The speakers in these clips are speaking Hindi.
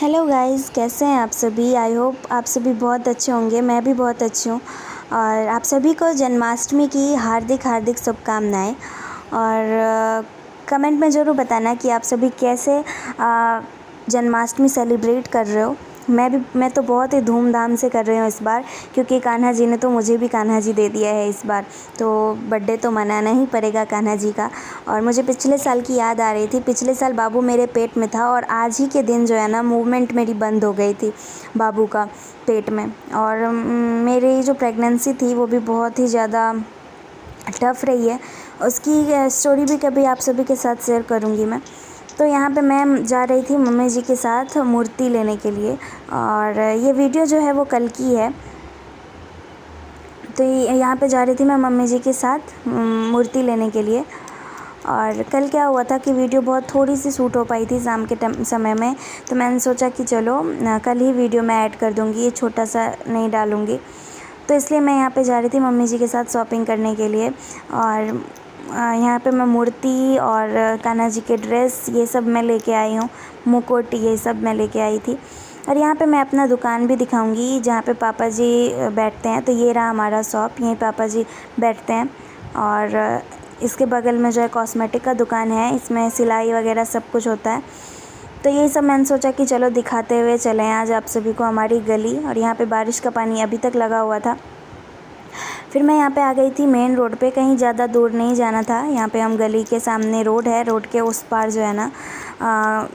हेलो गाइस, कैसे हैं आप सभी। आई होप आप सभी बहुत अच्छे होंगे। मैं भी बहुत अच्छी हूँ। और आप सभी को जन्माष्टमी की हार्दिक हार्दिक शुभकामनाएं। और कमेंट में ज़रूर बताना कि आप सभी कैसे जन्माष्टमी सेलिब्रेट कर रहे हो। मैं तो बहुत ही धूमधाम से कर रही हूँ इस बार, क्योंकि कान्हा जी ने तो मुझे भी कान्हा जी दे दिया है इस बार, तो बर्थडे तो मनाना ही पड़ेगा कान्हा जी का। और मुझे पिछले साल की याद आ रही थी। पिछले साल बाबू मेरे पेट में था और आज ही के दिन जो है ना मूवमेंट मेरी बंद हो गई थी बाबू का पेट में। और मेरी जो प्रेगनेंसी थी वो भी बहुत ही ज़्यादा टफ़ रही है। उसकी स्टोरी भी कभी आप सभी के साथ शेयर करूँगी मैं। तो यहाँ पे मैं जा रही थी मम्मी जी के साथ मूर्ति लेने के लिए, और ये वीडियो जो है वो कल की है। तो यहाँ पे जा रही थी मैं मम्मी जी के साथ मूर्ति लेने के लिए। और कल क्या हुआ था कि वीडियो बहुत थोड़ी सी शूट हो पाई थी शाम के समय में, तो मैंने सोचा कि चलो कल ही वीडियो मैं ऐड कर दूँगी, ये छोटा सा नहीं डालूँगी। तो इसलिए मैं यहाँ पे जा रही थी मम्मी जी के साथ शॉपिंग करने के लिए। और यहाँ पे मैं मूर्ति और कान्हा जी के ड्रेस ये सब मैं लेके आई हूँ, मुकुट ये सब मैं लेके आई थी। और यहाँ पे मैं अपना दुकान भी दिखाऊंगी जहाँ पे पापा जी बैठते हैं। तो ये रहा हमारा शॉप, यहीं पापा जी बैठते हैं। और इसके बगल में जो है कॉस्मेटिक का दुकान है, इसमें सिलाई वगैरह सब कुछ होता है। तो यही सब मैंने सोचा कि चलो दिखाते हुए चलें आज आप सभी को हमारी गली। और यहाँ पे बारिश का पानी अभी तक लगा हुआ था। फिर मैं यहाँ पे आ गई थी मेन रोड पे, कहीं ज़्यादा दूर नहीं जाना था। यहाँ पे हम गली के सामने रोड है, रोड के उस पार जो है ना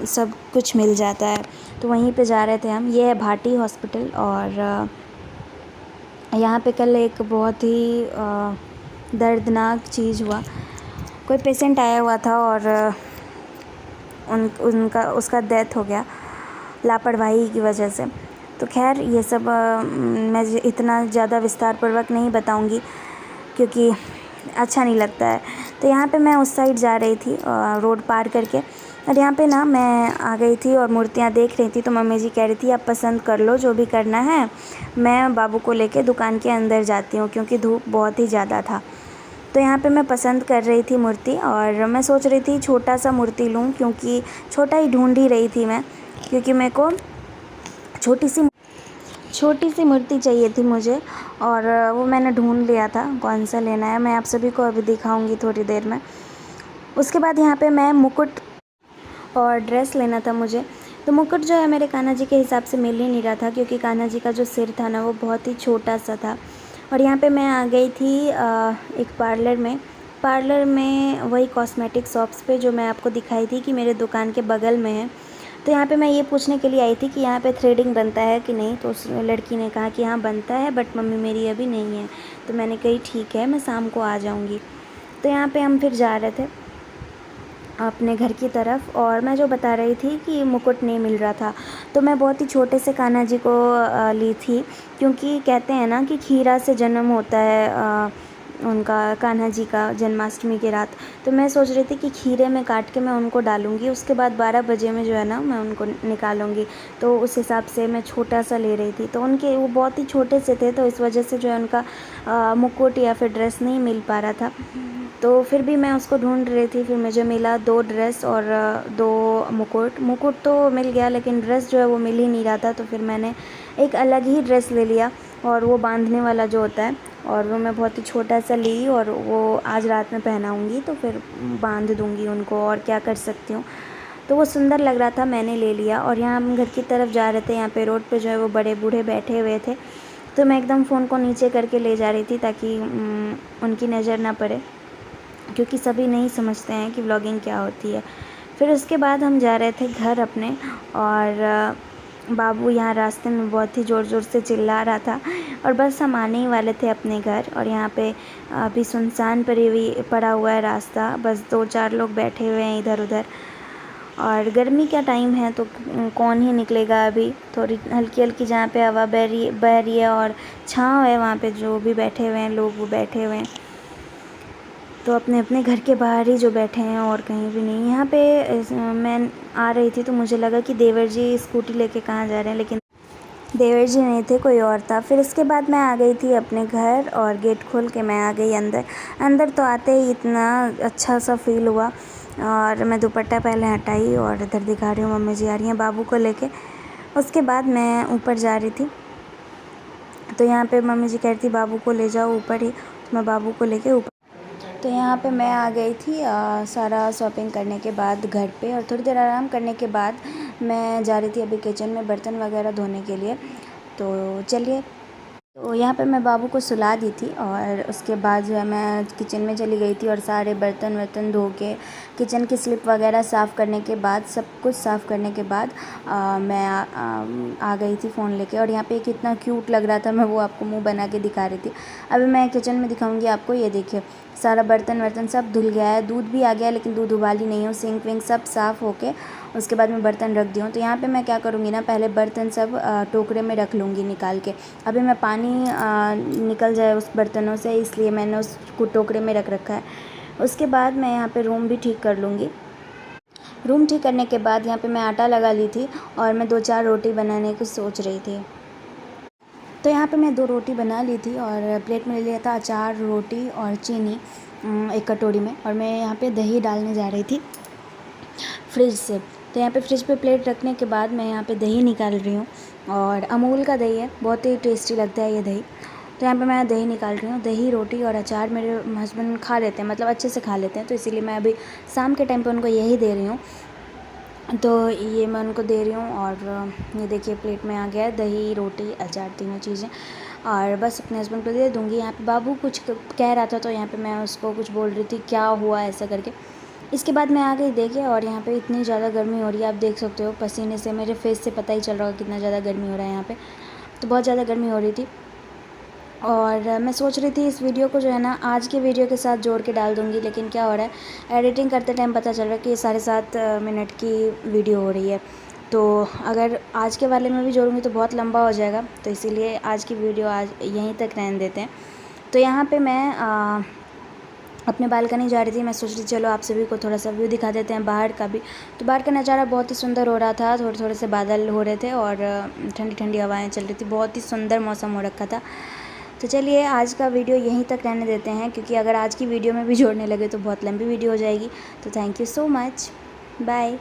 सब कुछ मिल जाता है, तो वहीं पे जा रहे थे हम। ये है भाटी हॉस्पिटल। और यहाँ पे कल एक बहुत ही दर्दनाक चीज़ हुआ। कोई पेशेंट आया हुआ था और उसका डेथ हो गया लापरवाही की वजह से। तो खैर ये सब मैं इतना ज़्यादा विस्तार पूर्वक नहीं बताऊंगी क्योंकि अच्छा नहीं लगता है। तो यहाँ पे मैं उस साइड जा रही थी रोड पार करके, और यहाँ पे ना मैं आ गई थी और मूर्तियाँ देख रही थी। तो मम्मी जी कह रही थी आप पसंद कर लो जो भी करना है, मैं बाबू को लेके दुकान के अंदर जाती हूँ क्योंकि धूप बहुत ही ज़्यादा था। तो यहाँ पे मैं पसंद कर रही थी मूर्ति, और मैं सोच रही थी छोटा सा मूर्ति लूँ, क्योंकि छोटा ही ढूंढ ही रही थी मैं, क्योंकि मेरे को छोटी सी मूर्ति चाहिए थी मुझे। और वो मैंने ढूंढ लिया था कौन सा लेना है, मैं आप सभी को अभी दिखाऊंगी थोड़ी देर में। उसके बाद यहाँ पे मैं मुकुट और ड्रेस लेना था मुझे। तो मुकुट जो है मेरे कान्हा जी के हिसाब से मिल ही नहीं रहा था, क्योंकि कान्हा जी का जो सिर था ना वो बहुत ही छोटा सा था। और यहाँ पे मैं आ गई थी एक पार्लर में वही कॉस्मेटिक शॉप्स पे जो मैं आपको दिखाई थी कि मेरे दुकान के बगल में है। तो यहाँ पे मैं ये पूछने के लिए आई थी कि यहाँ पे थ्रेडिंग बनता है कि नहीं। तो उस लड़की ने कहा कि हाँ बनता है, बट मम्मी मेरी अभी नहीं है। तो मैंने कही ठीक है, मैं शाम को आ जाऊँगी। तो यहाँ पे हम फिर जा रहे थे अपने घर की तरफ, और मैं जो बता रही थी कि मुकुट नहीं मिल रहा था, तो मैं बहुत ही छोटे से कान्हा जी को ली थी, क्योंकि कहते हैं ना कि खीरा से जन्म होता है उनका कान्हा जी का जन्माष्टमी की रात। तो मैं सोच रही थी कि खीरे में काट के मैं उनको डालूँगी, उसके बाद 12 बजे में जो है ना मैं उनको निकालूँगी। तो उस हिसाब से मैं छोटा सा ले रही थी। तो उनके वो बहुत ही छोटे से थे, तो इस वजह से जो है उनका मुकुट या फिर ड्रेस नहीं मिल पा रहा था। तो फिर भी मैं उसको ढूंढ रही थी। फिर मुझे मिला 2 ड्रेस और 2 मुकुट तो मिल गया, लेकिन ड्रेस जो है वो मिल ही नहीं रहा था। तो फिर मैंने एक अलग ही ड्रेस ले लिया, और वो बांधने वाला जो होता है, और वो मैं बहुत ही छोटा सा ली, और वो आज रात में पहनाऊँगी तो फिर बांध दूँगी उनको, और क्या कर सकती हूँ। तो वो सुंदर लग रहा था, मैंने ले लिया। और यहाँ हम घर की तरफ जा रहे थे, यहाँ पे रोड पे जो है वो बड़े बूढ़े बैठे हुए थे। तो मैं एकदम फ़ोन को नीचे करके ले जा रही थी ताकि उनकी नज़र ना पड़े, क्योंकि सभी नहीं समझते हैं कि व्लॉगिंग क्या होती है। फिर उसके बाद हम जा रहे थे घर अपने, और बाबू यहाँ रास्ते में बहुत ही ज़ोर ज़ोर से चिल्ला रहा था, और बस हम आने ही वाले थे अपने घर। और यहाँ पे अभी सुनसान पड़ा हुआ है रास्ता, बस 2-4 लोग बैठे हुए हैं इधर उधर। और गर्मी का टाइम है तो कौन ही निकलेगा। अभी थोड़ी हल्की हल्की जहाँ पे हवा बह रही है और छाँव है, वहाँ पे जो भी बैठे हुए हैं लोग वो बैठे हुए हैं, तो अपने अपने घर के बाहर ही जो बैठे हैं और कहीं भी नहीं। यहाँ पे मैं आ रही थी तो मुझे लगा कि देवर जी स्कूटी लेके कहाँ जा रहे हैं, लेकिन देवर जी नहीं थे, कोई और था। फिर इसके बाद मैं आ गई थी अपने घर, और गेट खोल के मैं आ गई अंदर तो आते ही इतना अच्छा सा फील हुआ। और मैं दुपट्टा पहले हटाई और इधर दिखा रही हूँ मम्मी जी आ रही हैं बाबू को लेके। उसके बाद मैं ऊपर जा रही थी, तो यहाँ पे मम्मी जी कह रही थी बाबू को ले जाओ ऊपर ही, तो मैं बाबू को लेके ऊपर, तो यहाँ पे मैं आ गई थी सारा शॉपिंग करने के बाद घर पे, और थोड़ी देर आराम करने के बाद मैं जा रही थी अभी किचन में बर्तन वगैरह धोने के लिए। तो चलिए, तो यहाँ पे मैं बाबू को सुला दी थी और उसके बाद जो है मैं किचन में चली गई थी और सारे बर्तन वर्तन धो के किचन की स्लिप वगैरह साफ़ करने के बाद, सब कुछ साफ़ करने के बाद मैं आ गई थी फ़ोन लेके। और यहाँ पे कितना क्यूट लग रहा था, मैं वो आपको मुंह बना के दिखा रही थी। अभी मैं किचन में दिखाऊंगी आपको। ये देखिए सारा बर्तन वर्तन सब धुल गया है, दूध भी आ गया है, लेकिन दूध उबाली नहीं हूँ। सिंक विंक सब साफ़ होके उसके बाद मैं बर्तन रख दी हूँ। तो यहाँ पे मैं क्या करूँगी ना, पहले बर्तन सब टोकरे में रख लूँगी निकाल के। अभी मैं पानी निकल जाए उस बर्तनों से, इसलिए मैंने उसको टोकरे में रख रखा है। उसके बाद मैं यहाँ पे रूम भी ठीक कर लूँगी। रूम ठीक करने के बाद यहाँ पे मैं आटा लगा ली थी और मैं 2-4 रोटी बनाने की सोच रही थी। तो यहाँ पे मैं 2 रोटी बना ली थी और प्लेट में ले लिया था अचार, रोटी और चीनी एक कटोरी में, और मैं यहाँ पे दही डालने जा रही थी फ्रिज से। तो यहाँ पे फ्रिज पे प्लेट रखने के बाद मैं यहाँ पे दही निकाल रही हूँ, और अमूल का दही है, बहुत ही टेस्टी लगता है ये दही। तो यहाँ पे मैं दही निकाल रही हूँ। दही, रोटी और अचार मेरे हस्बैंड खा लेते हैं, मतलब अच्छे से खा लेते हैं, तो इसीलिए मैं अभी शाम के टाइम पे उनको यही दे रही हूँ। तो ये मैं उनको दे रही हूँ, और ये देखिए प्लेट में आ गया है दही, रोटी, अचार, तीनों चीज़ें, और बस अपने हस्बैंड को दे दूँगी। यहाँ पे बाबू कुछ कह रहा था, तो यहाँ पे मैं उसको कुछ बोल रही थी क्या हुआ ऐसा करके। इसके बाद मैं आ गई देखिए, और यहाँ पे इतनी ज़्यादा गर्मी हो रही है, आप देख सकते हो पसीने से, मेरे फेस से पता ही चल रहा होगा कितना ज़्यादा गर्मी हो रहा है यहाँ पे। तो बहुत ज़्यादा गर्मी हो रही थी, और मैं सोच रही थी इस वीडियो को जो है ना आज के वीडियो के साथ जोड़ के डाल दूँगी, लेकिन क्या हो रहा है, एडिटिंग करते टाइम पता चल रहा है कि ये 7.5 मिनट की वीडियो हो रही है। तो अगर आज के वाले में भी जोड़ूँगी तो बहुत लंबा हो जाएगा, तो इसीलिए आज की वीडियो आज यहीं तक रहने देते हैं। तो यहाँ पे मैं अपने बालकनी जा रही थी। मैं सोच रही चलो आप सभी को थोड़ा सा व्यू दिखा देते हैं बाहर का भी। तो बाहर का नज़ारा बहुत ही सुंदर हो रहा था, थोड़े थोड़े से बादल हो रहे थे और ठंडी ठंडी हवाएं चल रही थी, बहुत ही सुंदर मौसम हो रखा था। तो चलिए आज का वीडियो यहीं तक रहने देते हैं, क्योंकि अगर आज की वीडियो में भी जोड़ने लगे तो बहुत लंबी वीडियो हो जाएगी। तो thank you so much, bye.